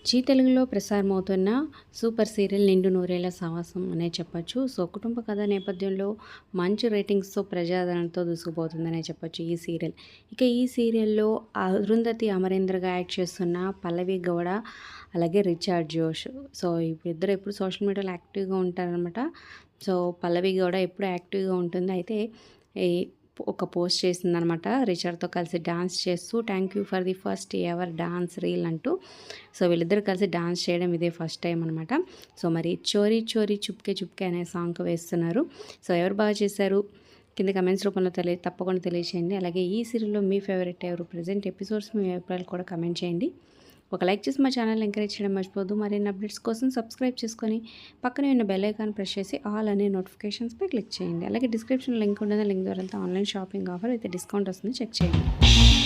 G తెలుగులో ప్రసారమవుతున్న super serial 'నిండు నూరేళ్ల సావాసం' అనే చెప్పొచ్చు. సో, కుటుంబ కథ నేపథ్యంలో మంచి రేటింగ్స్‌తో ప్రజాదరణతో దూసుకుపోతుందనే చెప్పొచ్చు ఈ సీరియల్. ఇక ఈ సీరియల్‌లో అరుంధతి అమరేంద్రగా యాక్ట్ చేస్తున్న పల్లవి గౌడ, అలాగే రిచర్డ్ జోష్. సో, వీళ్ళిద్దరూ ఎప్పుడు సోషల్ మీడియాలో యాక్టివ్‌గా ఉంటారనమాట. సో, పల్లవి గౌడ ఎప్పుడు యాక్టివ్‌గా ఉంటుంది. అయితే ఈ ఒక పోస్ట్ చేసిందనమాట. రిచర్డ్‌తో కలిసి డాన్స్ చేస్తూ thank you for the first ever dance reel అంటూ. సో, వీళ్ళిద్దరూ కలిసి డాన్స్ చేయడం ఇదే ఫస్ట్ టైం అనమాట. సో, మరి 'చోరీ చోరీ చుప్కే చుప్కే' అనే సాంగ్ వేస్తున్నారు. సో, ఎవరు బాగా చేశారు కింద కమెంట్స్ రూపంలో తప్పకుండా తెలియచేయండి. అలాగే ఈ సీరియల్‌లో మీ ఫేవరెట్ ఎవరు? ప్రెజెంట్ ఎపిసోడ్స్ మీ అభిప్రాయాలు కూడా కమెంట్ చేయండి. ఒక లైక్ చేసి మా ఛానల్ ఎంకరేజ్ చేయడం మర్చిపోద్దు. మరిన్ని అప్డేట్స్ కోసం సబ్స్క్రైబ్ చేసుకొని పక్కనే ఉన్న బెల్ ఐకాన్ ప్రెస్ చేసి ఆల్ అనే నోటిఫికేషన్స్పై క్లిక్ చేయండి. అలాగే డిస్క్రిప్షన్ లింక్ ఉంటుంది. లింక్ ద్వారా ఆన్లైన్ షాపింగ్ ఆఫర్ అయితే డిస్కౌంట్ వస్తుంది, చెక్ చేయండి.